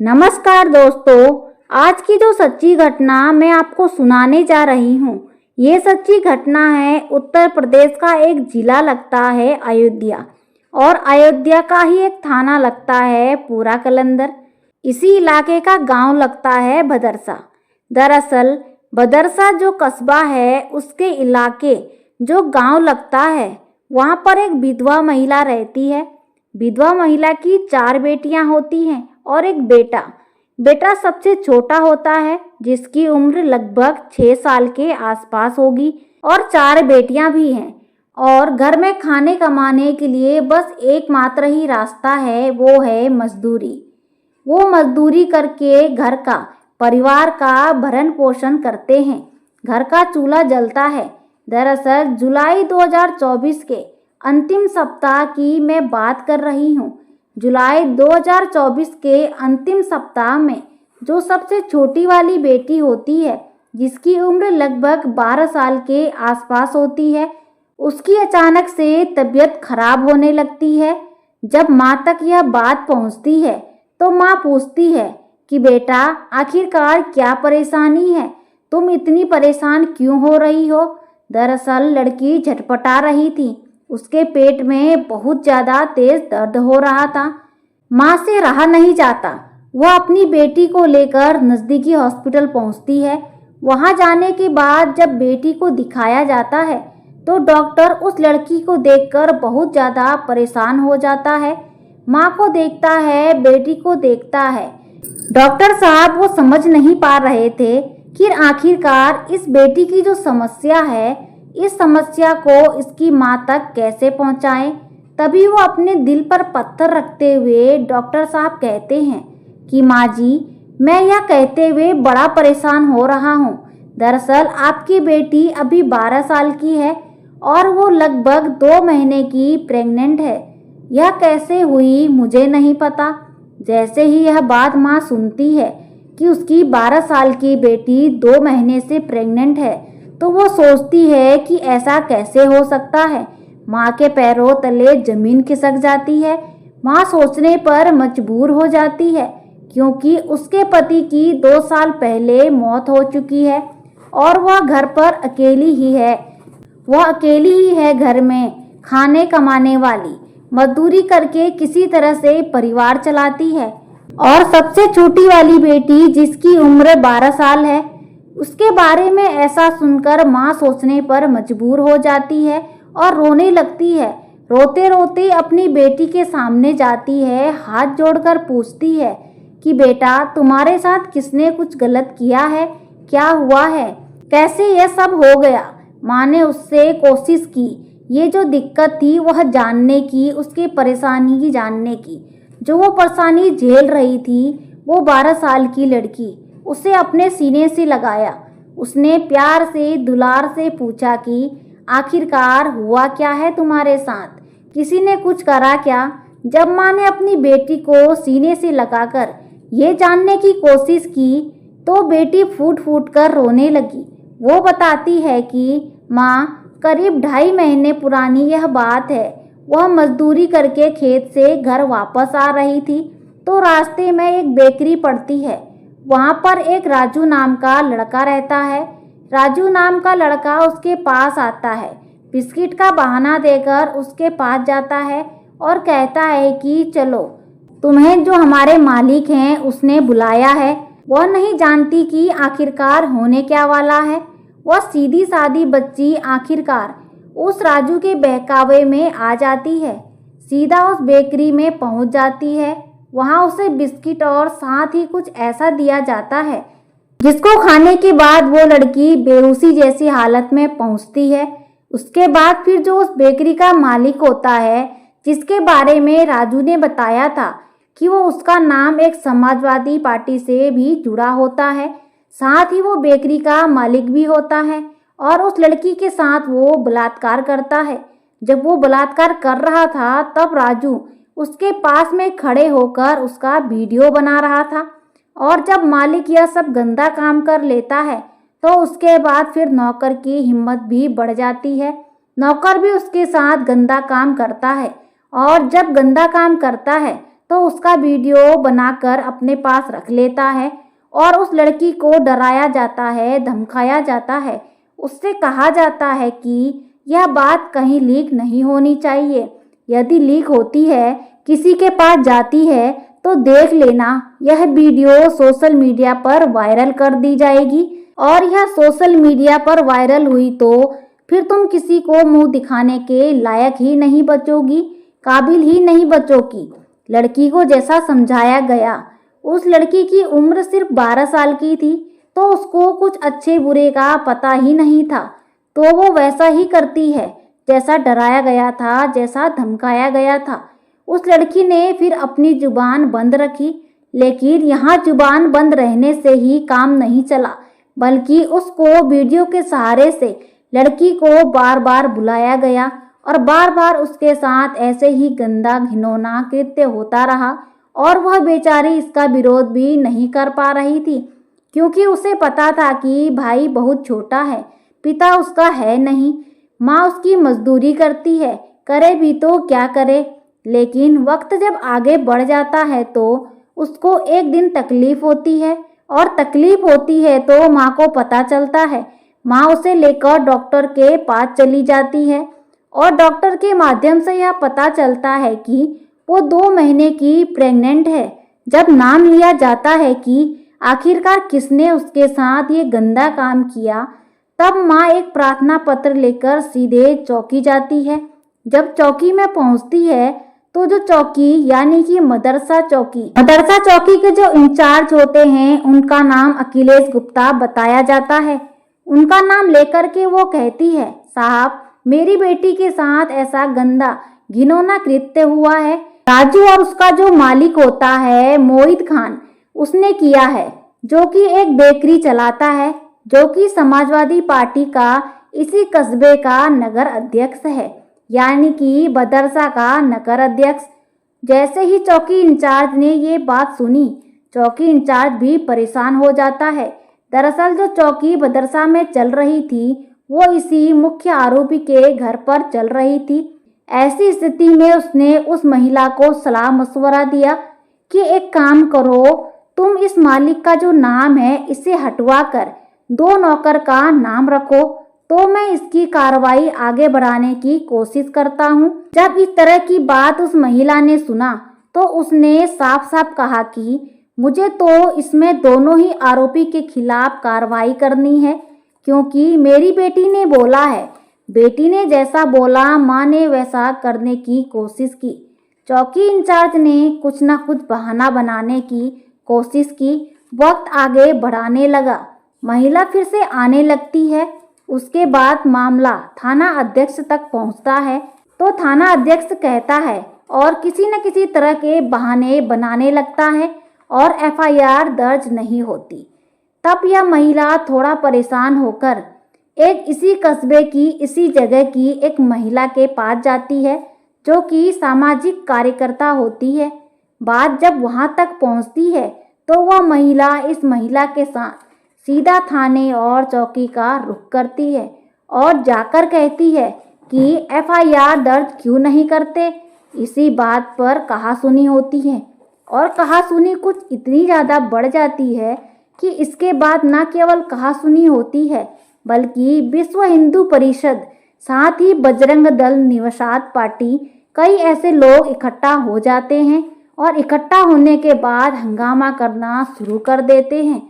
नमस्कार दोस्तों, आज की जो सच्ची घटना मैं आपको सुनाने जा रही हूँ, ये सच्ची घटना है उत्तर प्रदेश का एक जिला लगता है अयोध्या और अयोध्या का ही एक थाना लगता है पूरा कलंदर। इसी इलाके का गांव लगता है भदरसा। दरअसल भदरसा जो कस्बा है उसके इलाके जो गांव लगता है वहाँ पर एक विधवा महिला रहती है। विधवा महिला की 4 बेटियां होती हैं और एक बेटा। बेटा सबसे छोटा होता है जिसकी उम्र लगभग 6 साल के आसपास होगी और 4 बेटियां भी हैं। और घर में खाने कमाने के लिए बस एकमात्र ही रास्ता है, वो है मजदूरी। वो मजदूरी करके घर का परिवार का भरण पोषण करते हैं। घर का चूल्हा जलता है। दरअसल जुलाई 2024 के अंतिम सप्ताह की मैं बात कर रही हूँ। जुलाई 2024 के अंतिम सप्ताह में जो सबसे छोटी वाली बेटी होती है, जिसकी उम्र लगभग 12 साल के आसपास होती है, उसकी अचानक से तबीयत खराब होने लगती है। जब माँ तक यह बात पहुँचती है तो माँ पूछती है कि बेटा आखिरकार क्या परेशानी है, तुम इतनी परेशान क्यों हो रही हो। दरअसल लड़की झटपटा रही थी। उसके पेट में बहुत ज़्यादा तेज दर्द हो रहा था। माँ से रहा नहीं जाता। वह अपनी बेटी को लेकर नज़दीकी हॉस्पिटल पहुँचती है। वहाँ जाने के बाद जब बेटी को दिखाया जाता है तो डॉक्टर उस लड़की को देखकर बहुत ज़्यादा परेशान हो जाता है। माँ को देखता है, बेटी को देखता है। डॉक्टर साहब वो समझ नहीं पा रहे थे कि आखिरकार इस बेटी की जो समस्या है, इस समस्या को इसकी माँ तक कैसे पहुँचाएं। तभी वो अपने दिल पर पत्थर रखते हुए डॉक्टर साहब कहते हैं कि माँ जी, मैं यह कहते हुए बड़ा परेशान हो रहा हूँ। दरअसल आपकी बेटी अभी 12 साल की है और वो लगभग 2 महीने की प्रेग्नेंट है। यह कैसे हुई मुझे नहीं पता। जैसे ही यह बात माँ सुनती है कि उसकी 12 साल की बेटी 2 महीने से प्रेग्नेंट है तो वो सोचती है कि ऐसा कैसे हो सकता है। माँ के पैरों तले जमीन खिसक जाती है। माँ सोचने पर मजबूर हो जाती है क्योंकि उसके पति की 2 साल पहले मौत हो चुकी है और वह घर पर अकेली ही है। वह अकेली ही है घर में खाने कमाने वाली, मजदूरी करके किसी तरह से परिवार चलाती है। और सबसे छोटी वाली बेटी जिसकी उम्र 12 साल है, उसके बारे में ऐसा सुनकर माँ सोचने पर मजबूर हो जाती है और रोने लगती है। रोते रोते अपनी बेटी के सामने जाती है, हाथ जोड़कर पूछती है कि बेटा तुम्हारे साथ किसने कुछ गलत किया है, क्या हुआ है, कैसे यह सब हो गया। माँ ने उससे कोशिश की ये जो दिक्कत थी वह जानने की, उसकी परेशानी की जानने की। जो वो परेशानी झेल रही थी, वो 12 साल की लड़की उसे अपने सीने से लगाया। उसने प्यार से दुलार से पूछा कि आखिरकार हुआ क्या है तुम्हारे साथ, किसी ने कुछ करा क्या। जब माँ ने अपनी बेटी को सीने से लगाकर ये जानने की कोशिश की तो बेटी फूट फूट कर रोने लगी। वो बताती है कि माँ, करीब 2.5 महीने पुरानी यह बात है। वह मजदूरी करके खेत से घर वापस आ रही थी तो रास्ते में एक बेकरी पड़ती है। वहाँ पर एक राजू नाम का लड़का रहता है। राजू नाम का लड़का उसके पास आता है, बिस्किट का बहाना देकर उसके पास जाता है और कहता है कि चलो, तुम्हें जो हमारे मालिक हैं उसने बुलाया है। वह नहीं जानती कि आखिरकार होने क्या वाला है। वह सीधी सादी बच्ची आखिरकार उस राजू के बहकावे में आ जाती है। सीधा उस बेकरी में पहुंच जाती है। वहां उसे बिस्किट और साथ ही कुछ ऐसा दिया जाता है जिसको खाने के बाद वो लड़की बेहोशी जैसी हालत में पहुंचती है। उसके बाद फिर जो उस बेकरी का मालिक होता है, जिसके बारे में राजू ने बताया था कि वो उसका नाम एक समाजवादी पार्टी से भी जुड़ा होता है, साथ ही वो बेकरी का मालिक भी होता है और उस लड़की के साथ वो बलात्कार करता है। जब वो बलात्कार कर रहा था तब राजू उसके पास में खड़े होकर उसका वीडियो बना रहा था। और जब मालिक यह सब गंदा काम कर लेता है तो उसके बाद फिर नौकर की हिम्मत भी बढ़ जाती है। नौकर भी उसके साथ गंदा काम करता है और जब गंदा काम करता है तो उसका वीडियो बनाकर अपने पास रख लेता है और उस लड़की को डराया जाता है, धमकाया जाता है। उससे कहा जाता है कि यह बात कहीं लीक नहीं होनी चाहिए। यदि लीक होती है, किसी के पास जाती है तो देख लेना, यह वीडियो सोशल मीडिया पर वायरल कर दी जाएगी और यह सोशल मीडिया पर वायरल हुई तो फिर तुम किसी को मुंह दिखाने के लायक ही नहीं बचोगी, काबिल ही नहीं बचोगी। लड़की को जैसा समझाया गया, उस लड़की की उम्र सिर्फ 12 साल की थी, तो उसको कुछ अच्छे बुरे का पता ही नहीं था, तो वो वैसा ही करती है जैसा डराया गया था, जैसा धमकाया गया था। उस लड़की ने फिर अपनी जुबान बंद रखी, लेकिन यहाँ जुबान बंद रहने से ही काम नहीं चला, बल्कि उसको वीडियो के सहारे से लड़की को बार बार बुलाया गया और बार बार उसके साथ ऐसे ही गंदा घिनौना कृत्य होता रहा और वह बेचारी इसका विरोध भी नहीं कर पा रही थी, क्योंकि उसे पता था कि भाई बहुत छोटा है, पिता उसका है नहीं, माँ उसकी मजदूरी करती है, करे भी तो क्या करे। लेकिन वक्त जब आगे बढ़ जाता है तो उसको एक दिन तकलीफ होती है और तकलीफ होती है तो माँ को पता चलता है। माँ उसे लेकर डॉक्टर के पास चली जाती है और डॉक्टर के माध्यम से यह पता चलता है कि वो 2 महीने की प्रेग्नेंट है। जब नाम लिया जाता है कि आखिरकार किसने उसके साथ ये गंदा काम किया, तब माँ एक प्रार्थना पत्र लेकर सीधे चौकी जाती है। जब चौकी में पहुंचती है तो जो चौकी यानी कि मदरसा चौकी के जो इंचार्ज होते हैं उनका नाम अखिलेश गुप्ता बताया जाता है। उनका नाम लेकर के वो कहती है, साहब मेरी बेटी के साथ ऐसा गंदा घिनौना कृत्य हुआ है, राजू और उसका जो मालिक होता है मोहित खान, उसने किया है, जो कि एक बेकरी चलाता है, जो कि समाजवादी पार्टी का इसी कस्बे का नगर अध्यक्ष है, यानी कि बदरसा का नगर अध्यक्ष। जैसे ही चौकी इंचार्ज ने ये बात सुनी, चौकी इंचार्ज भी परेशान हो जाता है। दरअसल जो चौकी बदरसा में चल रही थी वो इसी मुख्य आरोपी के घर पर चल रही थी। ऐसी स्थिति में उसने उस महिला को सलाह मशवरा दिया कि एक काम करो, तुम इस मालिक का जो नाम है इसे हटवा कर 2 नौकर का नाम रखो, तो मैं इसकी कार्रवाई आगे बढ़ाने की कोशिश करता हूँ। जब इस तरह की बात उस महिला ने सुना तो उसने साफ साफ कहा कि मुझे तो इसमें दोनों ही आरोपी के खिलाफ कार्रवाई करनी है, क्योंकि मेरी बेटी ने बोला है, बेटी ने जैसा बोला माँ ने वैसा करने की कोशिश की। चौकी इंचार्ज ने कुछ ना कुछ बहाना बनाने की कोशिश की। वक्त आगे बढ़ाने लगा, महिला फिर से आने लगती है। उसके बाद मामला थाना अध्यक्ष तक पहुंचता है, तो थाना अध्यक्ष कहता है और किसी न किसी तरह के बहाने बनाने लगता है और एफआईआर दर्ज नहीं होती। तब यह महिला थोड़ा परेशान होकर एक इसी कस्बे की इसी जगह की एक महिला के पास जाती है, जो कि सामाजिक कार्यकर्ता होती है। बात जब वहां तक पहुंचती है तो वह महिला इस महिला के साथ सीधा थाने और चौकी का रुख करती है और जाकर कहती है कि एफआईआर दर्ज क्यों नहीं करते। इसी बात पर कहासुनी होती है और कहासुनी कुछ इतनी ज़्यादा बढ़ जाती है कि इसके बाद न केवल कहासुनी होती है, बल्कि विश्व हिंदू परिषद, साथ ही बजरंग दल, निषाद पार्टी, कई ऐसे लोग इकट्ठा हो जाते हैं और इकट्ठा होने के बाद हंगामा करना शुरू कर देते हैं।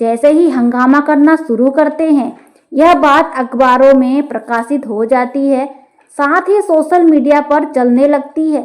जैसे ही हंगामा करना शुरू करते हैं, यह बात अखबारों में प्रकाशित हो जाती है, साथ ही सोशल मीडिया पर चलने लगती है।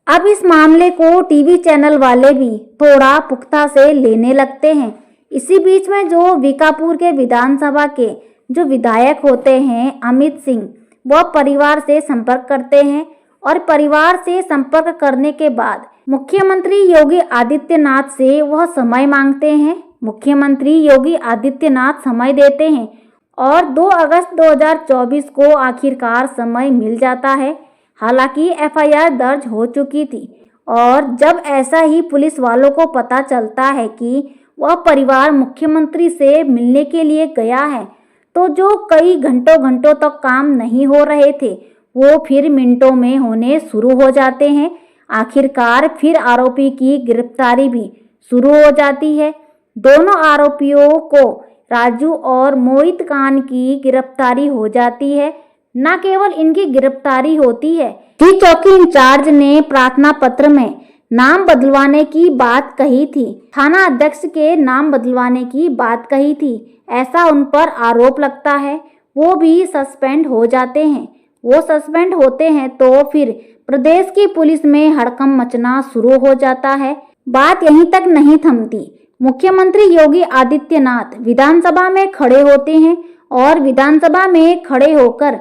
अब इस मामले को टीवी चैनल वाले भी थोड़ा पुख्ता से लेने लगते हैं। इसी बीच में जो बीकापुर के विधानसभा के जो विधायक होते हैं अमित सिंह, वह परिवार से संपर्क करते हैं और परिवार से संपर्क करने के बाद मुख्यमंत्री योगी आदित्यनाथ से वह समय मांगते हैं। मुख्यमंत्री योगी आदित्यनाथ समय देते हैं और 2 अगस्त 2024 को आखिरकार समय मिल जाता है। हालांकि एफआईआर दर्ज हो चुकी थी और जब ऐसा ही पुलिस वालों को पता चलता है कि वह परिवार मुख्यमंत्री से मिलने के लिए गया है, तो जो कई घंटों तक काम नहीं हो रहे थे वो फिर मिनटों में होने शुरू हो जाते हैं। आखिरकार फिर आरोपी की गिरफ्तारी भी शुरू हो जाती है। दोनों आरोपियों को राजू और मोहित खान की गिरफ्तारी हो जाती है। न केवल इनकी गिरफ्तारी होती है कि चौकी इंचार्ज ने प्रार्थना पत्र में नाम बदलवाने की बात कही थी, थाना अध्यक्ष के नाम बदलवाने की बात कही थी, ऐसा उन पर आरोप लगता है। वो भी सस्पेंड हो जाते हैं। वो सस्पेंड होते हैं तो फिर प्रदेश की पुलिस में हड़कंप मचना शुरू हो जाता है। बात यहीं तक नहीं थमती। मुख्यमंत्री योगी आदित्यनाथ विधानसभा में खड़े होते हैं और विधानसभा में खड़े होकर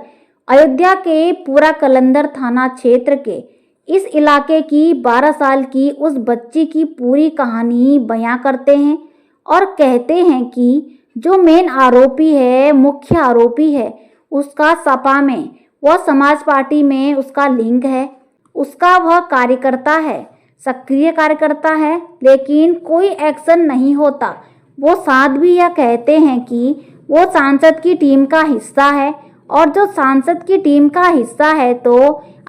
अयोध्या के पूरा कलंदर थाना क्षेत्र के इस इलाके की 12 साल की उस बच्ची की पूरी कहानी बयां करते हैं और कहते हैं कि जो मेन आरोपी है, मुख्य आरोपी है, उसका सपा में व समाज पार्टी में उसका लिंक है, उसका वह कार्यकर्ता है, सक्रिय कार्यकर्ता है, लेकिन कोई एक्शन नहीं होता। वो साथ भी यह कहते हैं कि वो सांसद की टीम का हिस्सा है और जो सांसद की टीम का हिस्सा है तो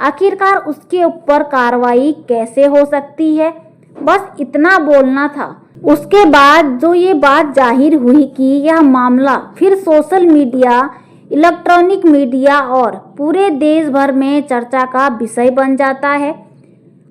आखिरकार उसके ऊपर कार्रवाई कैसे हो सकती है। बस इतना बोलना था। उसके बाद जो ये बात जाहिर हुई कि यह मामला फिर सोशल मीडिया, इलेक्ट्रॉनिक मीडिया और पूरे देश भर में चर्चा का विषय बन जाता है।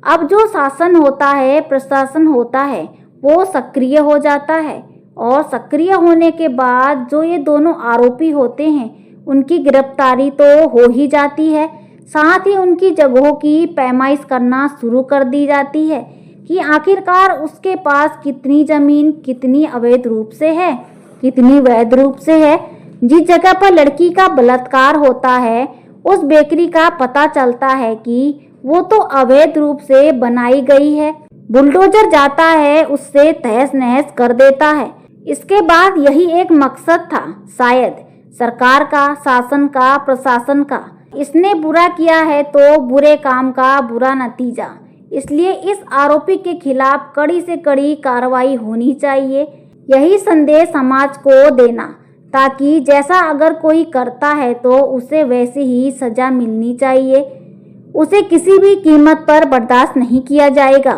अब जो शासन होता है, प्रशासन होता है, वो सक्रिय हो जाता है और सक्रिय होने के बाद जो ये दोनों आरोपी होते हैं उनकी गिरफ्तारी तो हो ही जाती है। साथ ही उनकी जगहों की पैमाइश करना शुरू कर दी जाती है कि आखिरकार उसके पास कितनी जमीन, कितनी अवैध रूप से है, कितनी वैध रूप से है। जिस जगह पर लड़की का बलात्कार होता है उस बेकरी का पता चलता है कि वो तो अवैध रूप से बनाई गई है। बुलडोजर जाता है, उससे तहस नहस कर देता है। इसके बाद यही एक मकसद था शायद सरकार का, शासन का, प्रशासन का। इसने बुरा किया है तो बुरे काम का बुरा नतीजा। इसलिए इस आरोपी के खिलाफ कड़ी से कड़ी कार्रवाई होनी चाहिए। यही संदेश समाज को देना, ताकि जैसा अगर कोई करता है तो उसे वैसी ही सजा मिलनी चाहिए। उसे किसी भी कीमत पर बर्दाश्त नहीं किया जाएगा,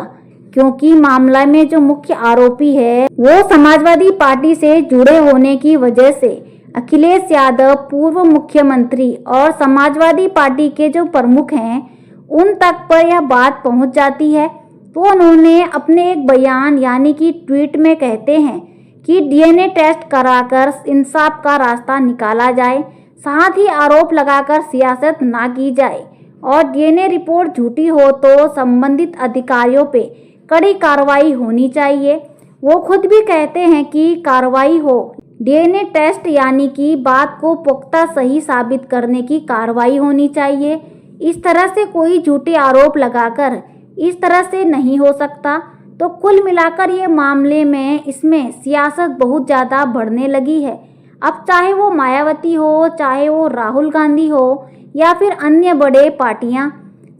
क्योंकि मामला में जो मुख्य आरोपी है वो समाजवादी पार्टी से जुड़े होने की वजह से अखिलेश यादव, पूर्व मुख्यमंत्री और समाजवादी पार्टी के जो प्रमुख हैं, उन तक पर यह बात पहुंच जाती है। तो उन्होंने अपने एक बयान यानी कि ट्वीट में कहते हैं कि डीएनए टेस्ट कराकर इंसाफ का रास्ता निकाला जाए, साथ ही आरोप लगाकर सियासत ना की जाए और डीएनए रिपोर्ट झूठी हो तो संबंधित अधिकारियों पे कड़ी कार्रवाई होनी चाहिए। वो खुद भी कहते हैं कि कार्रवाई हो, डीएनए टेस्ट यानी कि बात को पुख्ता सही साबित करने की कार्रवाई होनी चाहिए। इस तरह से कोई झूठे आरोप लगाकर इस तरह से नहीं हो सकता। तो कुल मिलाकर ये मामले में इसमें सियासत बहुत ज़्यादा बढ़ने लगी है। अब चाहे वो मायावती हो, चाहे वो राहुल गांधी हो या फिर अन्य बड़े पार्टियां,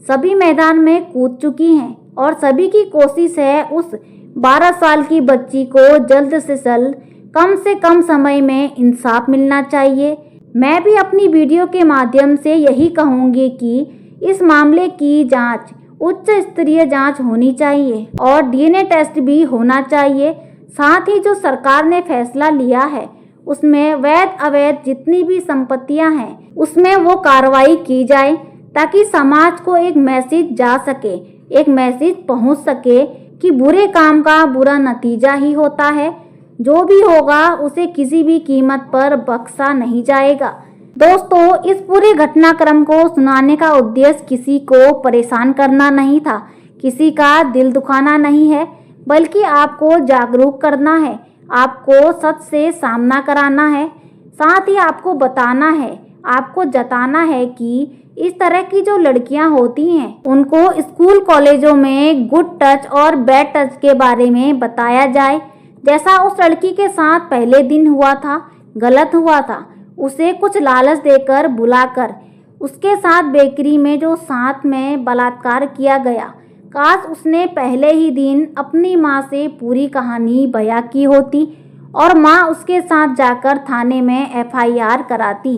सभी मैदान में कूद चुकी हैं और सभी की कोशिश है उस 12 साल की बच्ची को जल्द से जल्द, कम से कम समय में इंसाफ मिलना चाहिए। मैं भी अपनी वीडियो के माध्यम से यही कहूँगी कि इस मामले की जांच उच्च स्तरीय जांच होनी चाहिए और डीएनए टेस्ट भी होना चाहिए। साथ ही जो सरकार ने फैसला लिया है उसमें वैध अवैध जितनी भी संपत्तियां हैं उसमें वो कार्रवाई की जाए, ताकि समाज को एक मैसेज जा सके, एक मैसेज पहुंच सके कि बुरे काम का बुरा नतीजा ही होता है। जो भी होगा उसे किसी भी कीमत पर बख्शा नहीं जाएगा। दोस्तों, इस पूरे घटनाक्रम को सुनाने का उद्देश्य किसी को परेशान करना नहीं था, किसी का दिल दुखाना नहीं है, बल्कि आपको जागरूक करना है, आपको सच से सामना कराना है। साथ ही आपको बताना है, आपको जताना है कि इस तरह की जो लड़कियां होती हैं उनको स्कूल कॉलेजों में गुड टच और बैड टच के बारे में बताया जाए। जैसा उस लड़की के साथ पहले दिन हुआ था, गलत हुआ था। उसे कुछ लालच देकर बुलाकर उसके साथ बेकरी में जो साथ में बलात्कार किया गया, काश उसने पहले ही दिन अपनी माँ से पूरी कहानी बयां की होती और माँ उसके साथ जाकर थाने में एफआईआर कराती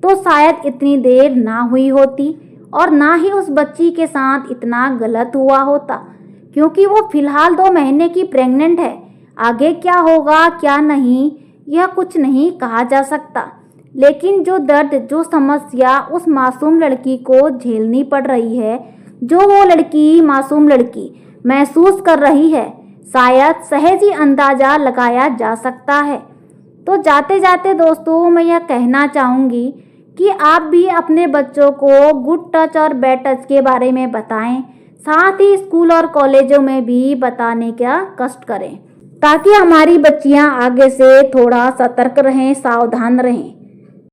तो शायद इतनी देर ना हुई होती और ना ही उस बच्ची के साथ इतना गलत हुआ होता, क्योंकि वो फिलहाल 2 महीने की प्रेग्नेंट है। आगे क्या होगा क्या नहीं, यह कुछ नहीं कहा जा सकता। लेकिन जो दर्द, जो समस्या उस मासूम लड़की को झेलनी पड़ रही है, जो वो लड़की, मासूम लड़की महसूस कर रही है, शायद सहज ही अंदाजा लगाया जा सकता है। तो जाते जाते दोस्तों, मैं यह कहना चाहूँगी कि आप भी अपने बच्चों को गुड टच और बैड टच के बारे में बताएं, साथ ही स्कूल और कॉलेजों में भी बताने का कष्ट करें, ताकि हमारी बच्चियां आगे से थोड़ा सतर्क रहें, सावधान रहें।